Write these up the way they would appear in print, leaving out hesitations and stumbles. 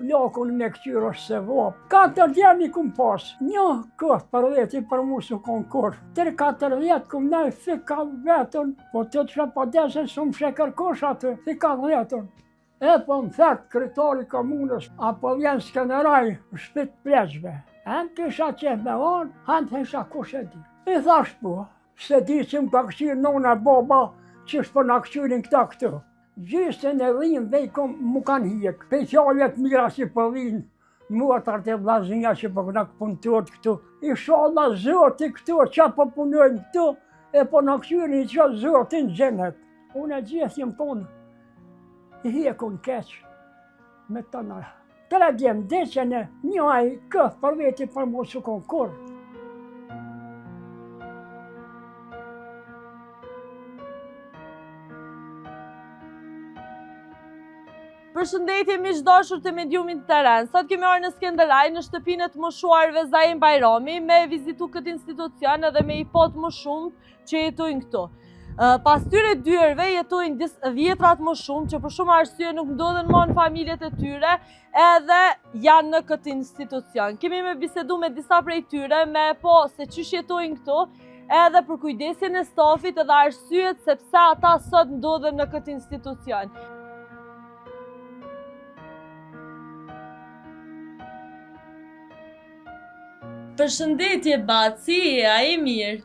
flokun me këqyr është se vop. 4 djemi kum pas, një kohë për veti për mu su konkur. 3-4 kum nej fika vetën, po të që po dese su më kërkosh atë, fika vetën. E po më thek kryetari komunës, apo vjen skeneraj në shpit pleqve. Hem kisha qef me onë, hem thesha kush e di. I thash po, se di që më ka këqyrë nona baba, që është për në këqyrin këta këtu. Gjysën e dhinë dhe i kom mu kanë hjek. Pe qallet mira si për dhinë, mua të arte vlazinja që për në punëtuat këtu. I shala zoti këtu, që po punojnë këtu, e po në këqyrin që zotin gjenet. Unë e gjithë jem tonë, i hjekun keqë, me të në. Të le djemë deqen e një aj këth për veti për mu su konkur. Përshëndetje miqdashur të Mediumit Teren. Sot kemi arë në Skënderaj në shtëpinë të moshuarve Zaim Bajrami me vizitu këtë institucion edhe me i pot më shumë që jetojnë këtu. Pas tyre dyerve jetojnë vjetrat më shumë që për shumë arsye nuk ndodhen më në familjet e tyre edhe janë në këtë institucion. Kemi me bisedu me disa prej tyre me po se qysh jetojnë këtu edhe për kujdesin e stafit edhe arsyet sepse ata sot ndodhen në këtë institucion. Përshëndetje Baci, a i mirë?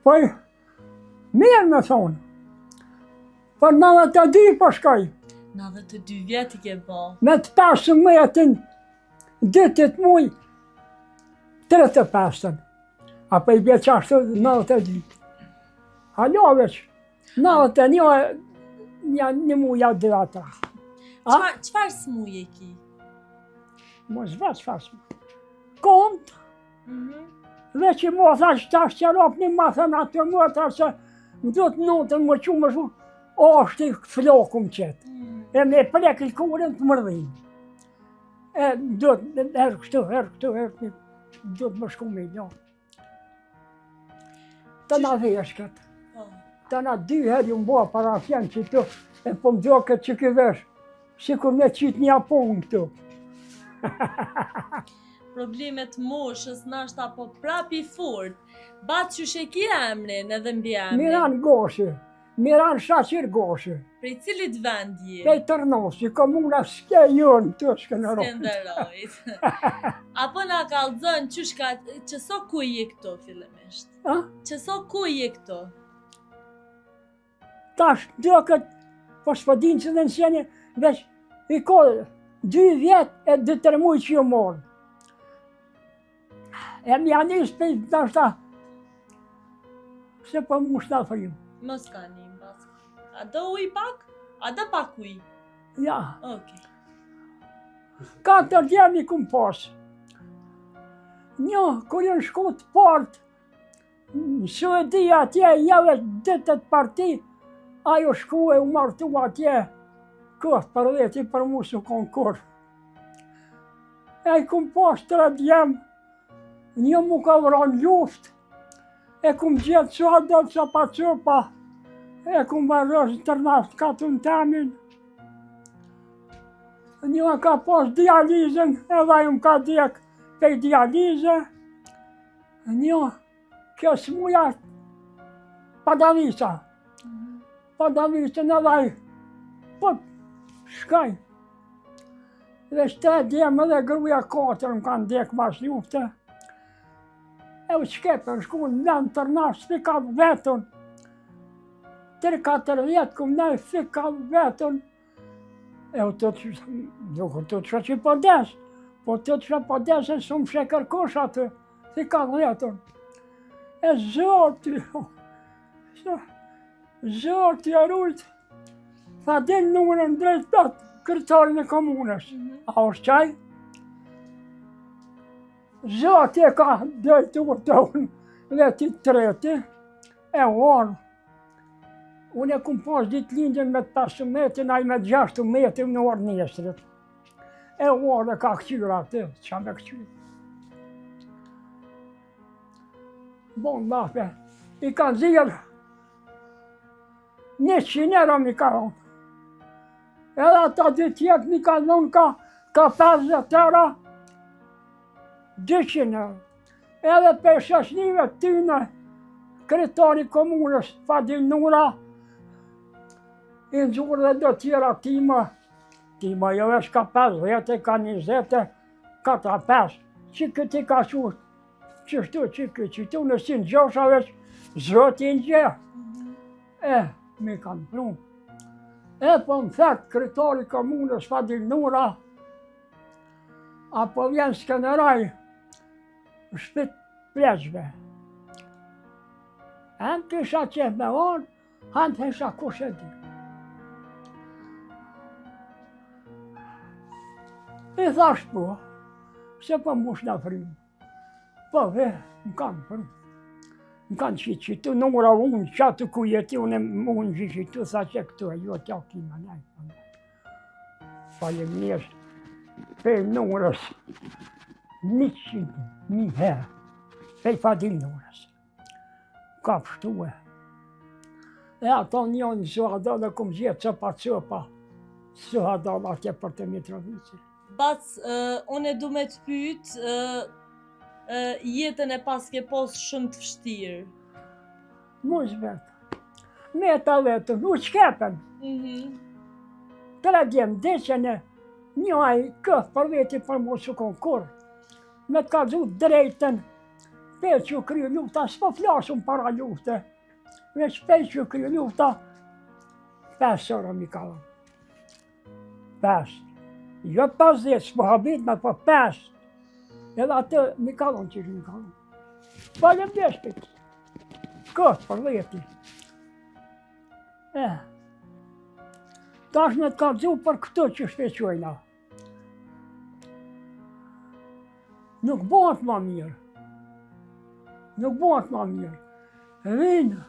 Po, mirë me thonë. Për 92 po shkoj. 92 vjet i ke bo. Me të 15 ditit muj, 35. Apo i bje qashtu 92. Halo veç, 91, një muja dhe ata. Qfar s'muj e ki? Mos veç qfar s'muj. Kont, dhe që mua thash tash që rap një ma thënë atë mua thash që më do të notën më që më shumë, o është i floku më qëtë. E me plek i kurën të mërdhin. E do të herë këtu, do të më shku me një. Të na vesh këtë. Të na 2 herë ju mba para fjenë që tu, e po më do këtë që këvesh, si kur me qitë një apun këtu. Problemet moshës nështë apo prapi fort. Batë që sheki emrin edhe mbi emrin? Miran Goshi, Miran Shaqir Goshi. Prej cilit vend je? Prej Tërnosi, komuna s'ke jonë të Skënderajit. Skënderajit. Apo na kallëzën që so ku je këto fillimisht? Që so ku je këto? Tash do këtë, po s'pëdin që dhe nësjeni, veç i kodë 2 vjet e 2-3 muj që ju morë. E më janë njës për të ashta, se për më shta frim. Mos ka një mbas. A do uj pak? A do pak uj? Ja. Okej. 4 djemi kum pas. Një, kur jënë shku të partë, në Suedi atje, jave ditët parti, ajo shku e u martu atje, këtë për veti për mu su konkur. E i kum pas 3 djemë, një mu ka vranë luft, e kum gjetë soda që pa copa, e kum varrës tërnasht katun temin. Një ka pas dializën, edhe ju më ka dek pej dialize. Një, kjo s'muja padavisa. Padavisën edhe i, po, shkaj. Dhe 3 djemë edhe gruja 4 më kanë dek mas lufte. E u shkepën, shku në vend tërnasht, fika vetën. 3-4 vjetë kum nej fika vetën. E u të që, nuk të që që po des, po të që po des e su më kërkosh atë, fika vetën. E zoti, zoti e rujt, tha din numërën drejt atë kryetarin e komunës. A është qaj? Zoti e ka drejtuar të unë dhe ti treti, e unë. Unë e kum pas ditëlindjen me 15, a i me 16 në orë nesrit. E unë e ka këqyra atë, qa me këqyra. Bon, lafe, i ka zirë 100 euro mi ka unë. Edhe ata 2 tjetë mi ka dhënë ka ka 50 euro, 200 euro. Edhe për shoqnive tyne, kretari komunës Fadil Nura, i nxurë dhe do tjera tima jo është ka 50, ka 20, ka 5, që këti ka qurë, qështu që këtu në si në gjosha veç, zoti në gjë. Mi kanë pru. Po më thek, kretari komunës Fadil Nura, apo vjen Skeneraj, shpit pleqve. Hem kisha qef me onë, hem kisha kush e di. I thash po, se po mush në frimë. Po ve, më kanë frimë. Më kanë qitu, Nura unë, qatë ku jeti, unë më qitu, sa që këtu e jo t'ja kima nejtë. Faleminderit për Nurës, 100.000 herë, për Fadil Nurës. Ka pështu e. E ato njën Suhadal e kom gjithë copa, Suhadal atje për të Mitrovici. Bac, unë du me të pyt, jetën e paske pos shumë të vështirë. Mos vetë. Me ta vetën, u qkepen. Të la djemë deqen e një aj këth për veti për mos u konkur. Me të ka dhu drejten, pe që kryu lufta, s'po flasëm para lufte. Veç pe që kryu lufta, 5 euro mi kalon. 5. Jo 50, s'po habit me po 5. Edhe atë mi kalon që mi kalon. Falem deshpit. Këtë për veti. Tash me të ka dhu për këtë që shpeqojna. Nuk bëhet ma mirë. Nuk bëhet ma mirë. Vinë.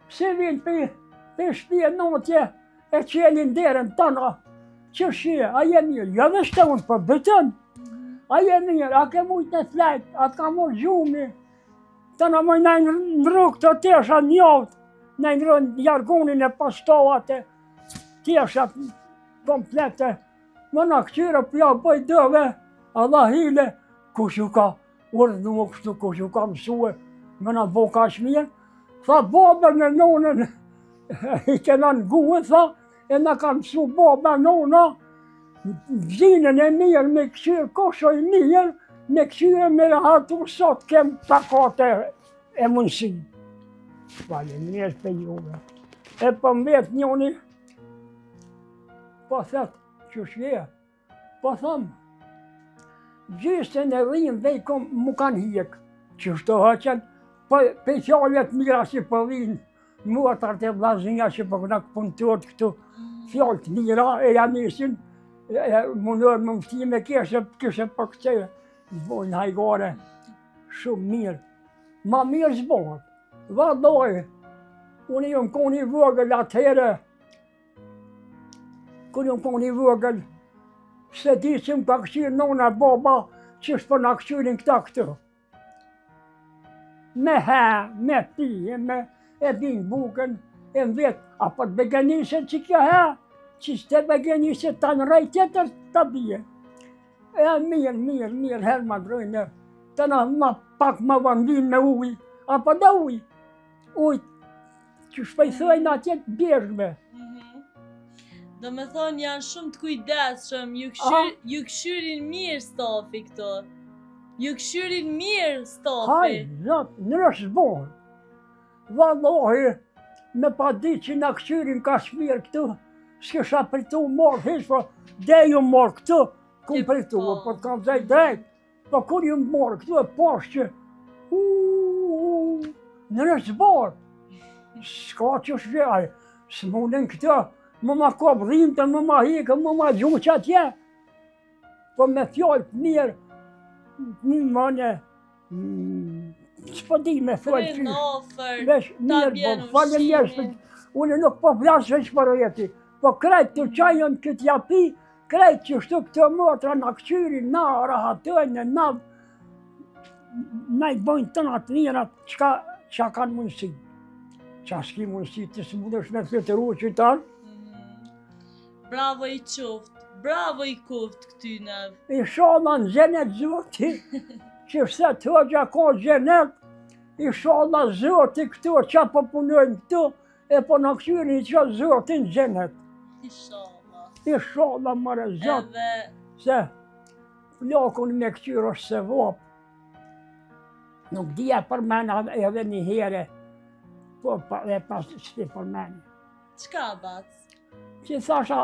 Pse vinë për shpje notje e qelin derën tëna. Që shie, a je mirë? Jo dhe shte unë për bëtën. A je mirë, a ke mujtë në flejt, a ka morë gjumi. Tëna mëj najnë në rrugë të tesha njovët. Najnë rrën jargonin e pastovat e teshat komplete. Më në këqyre pja bëj dëve, Allah hile, kush ju ka urdhë më kështu, kush ju ka mësue, më në bo ka shmirë. Tha babër në nonën, i kena në guë, tha, e në ka mësu babër nona, zinën e mirë, me këqyre koshoj mirë, me këqyre me hartur sot kem takate e mundësi. Faleminderit për juve. E për mbet njoni, po thëtë që shje, po thëmë, gjysën e rrinë dhe i kom mu kanë hjek, që shto hëqen, për fjallet mira që për rrinë, muatar të vlazinja që për këna punëtot këtu, fjallët mira e janisin, mundër më mështime kështë për këtë, zbojnë hajgare, shumë mirë. Ma mirë zbojnë. Vardoj, unë jëmë koni vogël atëherë, kër jëmë koni vogël, se di që më ka këqyrë nona baba, që shpër nga këqyrin këta këtë. Me he, me pi, e bin bukën, e më vetë, apo të begenisët që kjo he, që s'te begenisët të në rej tjetër të bje. E mirë, herë ma drojnë, të në ma pak ma vandin me uj, apo dhe uj. Uj, që shpejthojnë atje të bjergme. Do me thonë janë shumë të kujdesshëm, ju këshyrin mirë stafi këto. Ju këshyrin mirë stafi. Haj, zot, nërës zbohën. Vallohi, me pa di që në këshyrin ka shmirë këtu, s'kisha pritu morë, hishpo, dhe ju morë këtu, ku më pritu, po të kam zaj drejt. Po kur ju morë këtu e poshë që, nërës zbohën. S'ka që shvjaj, s'munin këtu, më ma kopë rrimëtën, më ma hikë, më ma gjuqë që atje. Po me fjallë të mirë, mëne, s'po di me fjallë që. Vesh mirë, po falem njështë, unë nuk po flasë veç për jeti. Po krejtë të qajën këtë japi, krejtë që shtu këtë motra në këqyri, na rahatojnë, na i bojnë të nga të mirat, që kanë mundësi. Qa s'ki mundësi të së mundesh me fletëru qytarë. Bravo i qoftë, Bravo I kuft këtyne. Inshallah në xhenet Zoti, që se të hoxha ka xhenet, inshallah Zoti këtu që po punojnë këtu, e po në këshyri që Zoti në xhenet. Inshallah. Inshallah mërë Zot, Edhe se flokun me këqyr është se vop. Nuk dhja përmena edhe një here, po e pas që ti përmeni. çka bac? Që thasha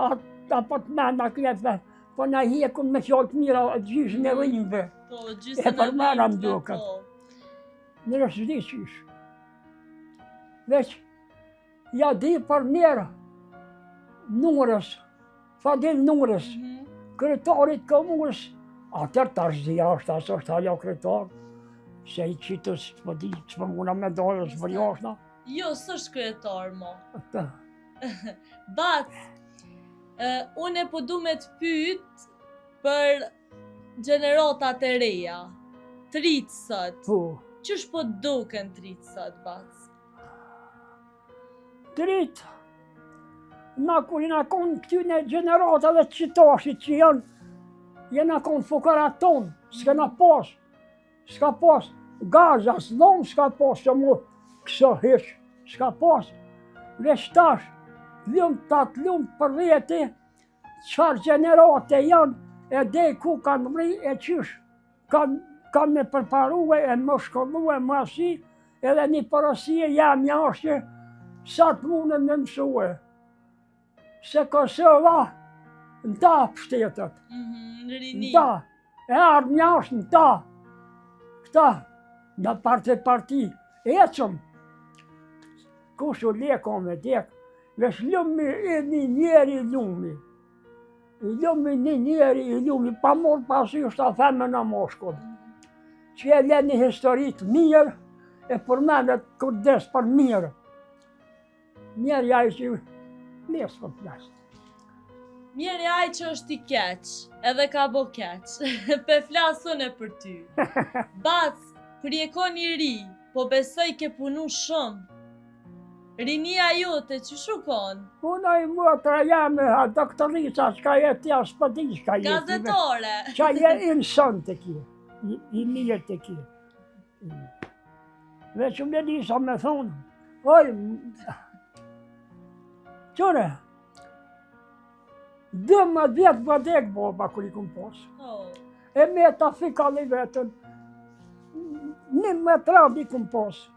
apo të menda klefe, po na hjekun me fjallë të mira gjysën e rrinjve. Po, E gjysën përmena më rrinjve, duket. po. Nërë së di qysh. Veç, ja di për njerë, Nurës, Fadil Nurës, Mhm. kretarit komunës, atër tash zia është, asë është ajo kretar, se I qitës të di, që më muna me dojë, së për jashna. Jo, s'është kryetar mo. Atë. Bac, une po du me të pyet për gjeneratat e reja. Tritë sot. Po, Qysh po duken tritë sot, bac? dritë, na kur jena konë këtyne generatave të qitashit që janë, jena konë fukarat tonë, s'kena pas, s'ka pas gaz, as dhomë s'ka pas që mu këso heq, s'ka pas. Veç tash, të lumë për veti, qëfar generate janë, e de ku kanë mri, e qysh, kanë me përparue, e më shkollue, më asi, edhe një porosie jam është që sa të mundën me mësue. Se Kosova, në ta pështetet, Në rini. në ta, e ardhë një është në ta, këta, në parti, eqëm, kush u leko me dek, vesh lumi e një njeri lumi, lumi një njeri lumi, pa mor pasi është a theme në moshkod, që e le një historit mirë, e përmendet kur des për mirë. Njerë jaj që nesë për plasë. Mjeri aj që është I keq, edhe ka bo keq. Pe flasën e për ty. Bac, kër je ko një ri, po besoj ke punu shumë. Rinia jote, që shukon? Una I motra jame, a doktorica, qka jetë ja, s'pa di qka jetë. Gazetore. Qa je insan të kje, I mirë të kje. Veç me disa me thonë, oj, qëre, 12 vjetë vëdek boba kër I kom posë. Oh. E me ta fikali vetën, 1 metrad I kom posë.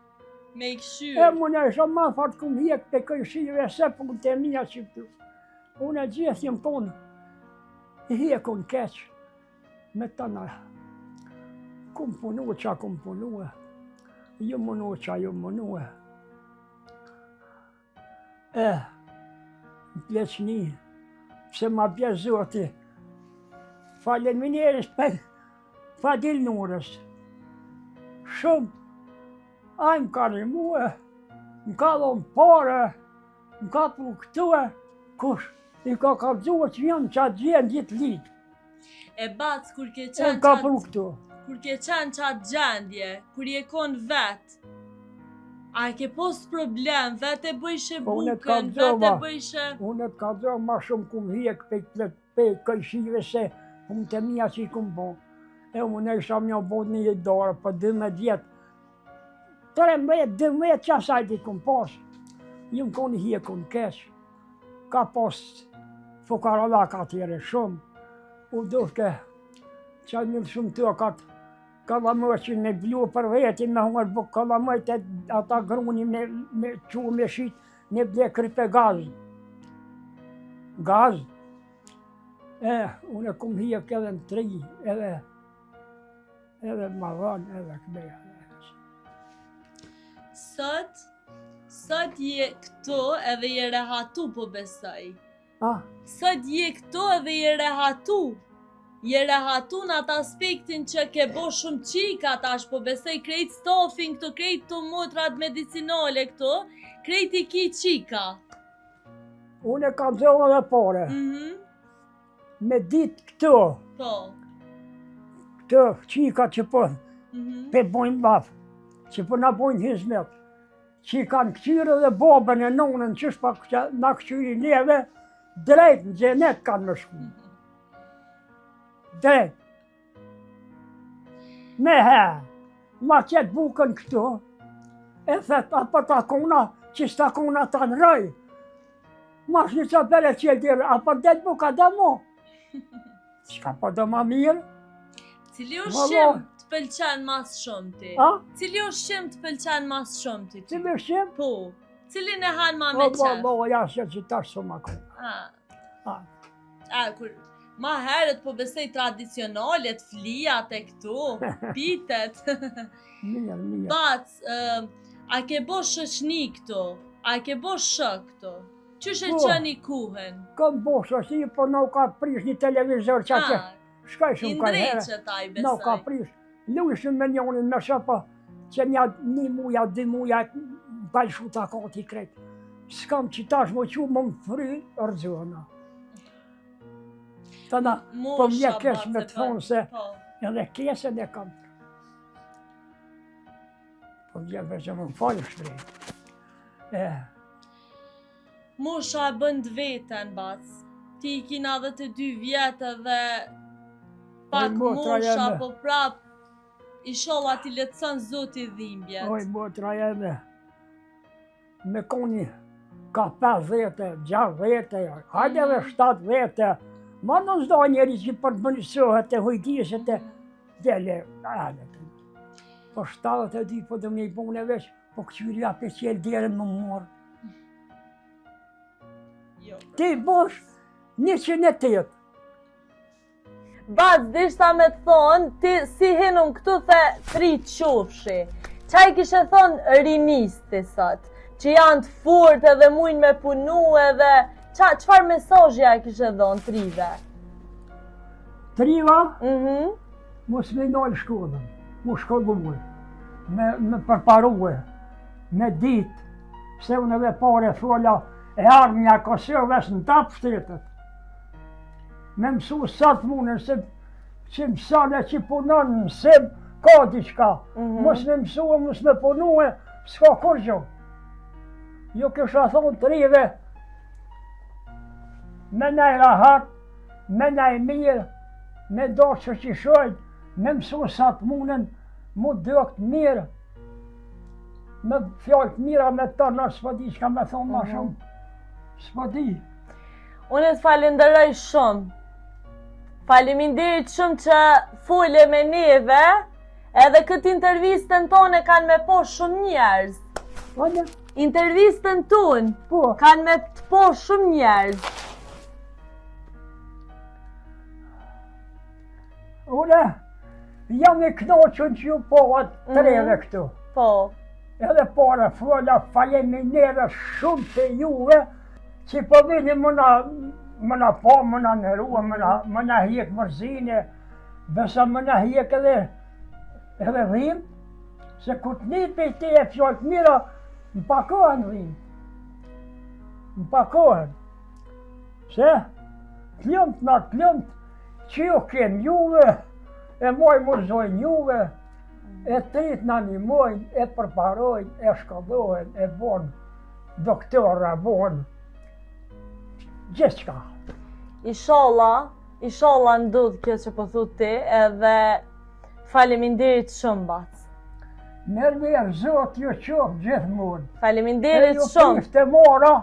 Me I E këshyrë. mune isha ma fatë kum hjek për këjshive se punë të mija që këtu. Unë e gjithë jem tonë, I hjekun keq, me të në. Kum punu qa kum punu e, ju munu qa ju munu e. Në pleqni, pse ma bje zoti, falen minjeris për Fadil Nurës. Shumë, a më ka rimue, më ka dhonë pare, më ka pru këtue, kush, I ka kalzua që jam qatë gjenë gjithë litë, E bac, kur ke e qenë më ka qatë pru këtu. kur ke qenë qatë gjendje, kur je kon vet, a ke pos problem, vet e bëjshe Po, unë e bukën, vet e kalzova. bëjshe... Unë të kalzua ma shumë kum hjek pe këjshive se unë të mija që I kum bo. E unë e isha mja bo një dorë, për 12 vjetë. 13-12 qasajt I kum pas. Ju më konë hjekun keq. Ka pas fukarallak atyre shumë. U duke që një shumë të ka la më që me blu për veti, me hungër buk, ka la më të ata gruni me qu me shit, me ble krype gaz. Gaz. Unë e kum hjek edhe në 3, edhe ma dhanë, edhe këbeja. Sot je këto edhe je rehatu po besoj. Ah, Sot je këto edhe je rehatu. Je rehatu në atë aspektin që ke bo shumë qika tash, po besoj krejt stofin këto, krejt të motrat medicinale këto, krejt I ki qika. unë e kam zonë dhe pare, me ditë këto, Po. këto qika që po Mhm. pe bojnë lafë, që po na bojnë hizmet, që I kanë këqyrë dhe babën e nonën që shpa na këqyri neve, drejt në gjenet kanë më shku. drejt. Me he, ma qëtë bukën këtu, e thet, apo ta kona, që s'ta kona ta në rëj. Ma shni që bere qëllë dirë, apo det buka dhe mo. Qka po do ma mirë? Cili ushqim të pëlqen mas shumë ti? A? Cili ushqim të pëlqen mas shumë ti? Cili ushqim? Po, cilin e han ma me qef? Po, ja se që tash shumë akon. Kur ma herët po besej tradicionalet, flijat e këtu, pitet. Mirë. Bac, a ke bo shëshni këtu? A ke bo shë këtu? Qysh e qëni kuhen? Kam bo shëshni, po në ka prish një televizor që ake. Shkaj shumë ka herë. Indrejqë taj besej. Në ka prish. Lujshëm me njonin me shë, po që një muja, 2 muja, balshu ta ka t'i krejt. S'kam që tash më që më fry, rëzona. Tëna, po mje kesh me të thonë se edhe kesën e kam. Po mje që më falë shtrejt. Mosha e bënd vetën, bac. Ti i kina 12 vjetë dhe pak mosha, po prap, inshallah ti letësën zoti dhimbjet. Oj, motra jeme, me koni ka 50, 60, hajde dhe 70, ma në zdo njeri që përbënësohet e hujtiset e dele, po 72 po dhe me i bune veç, po këqyria për qelë djerën më morë. Ti bosh 108. Bac, dishta me të thonë, ti si hinun këtu the 3 qufshi. Qaj kishe thonë rinisti sot, që janë të furt edhe mujnë me punu edhe, qëfar mesazhja kishe thonë trive? Triva? Mos me nalë shkollën, mu shkolluë, me përparuë, me ditë, pse unë edhe pare folla e armja Kosovës në tapë shtetet. Me mësu sa të munën, se që mësane që punon në mësim, ka diqka. Mos me mësu, mos me punu e, s'ka kur gjo. Jo kësha thonë trive, me nej rahat, me nej mirë, me do që që shojt, me mësu sa të munën, mu dëkt mirë, me fjallët mira me të në s'po di që ka me thonë ma shumë. S'po di. Unë të falenderoj shumë. Faleminderit shumë që fole me neve, edhe këtë intervistën tonë kanë me po shumë njerëz. Onë? Intervistën tonë Po. kanë me të po shumë njerëz. Une, jam i knoqën që ju pohat treve këtu. Po. Edhe pare fola, faleminderit shumë të juve, që po vini më na po, më na nërua, më na hjek mërzine, besa më na hjek edhe dhim, se ku të një për te e fjallët mira, më pakohen dhim. Më pakohen. Se, t'lëmt na t'lëmt, që ju ken juve, e moj mërzojnë juve, e trit na një mojnë, e përparojnë, e shkodojnë, e bonë, doktora bonë, gjithë qka. Inshallah ndodh kjo që po thut ti, edhe faleminderit shumë bac. Mirë, Zot ju qoftë gjithmonë. Faleminderit shumë. E ju të mora,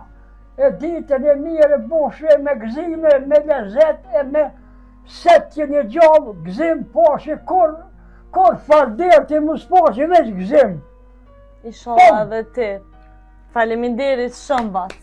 e ditën e mirë boshve me gzime, me lezet, e me setjen e gjallë, gzim poshë, kur farder ti mos poshë veç gzim. Inshallah edhe ti. Faleminderit shumë bac.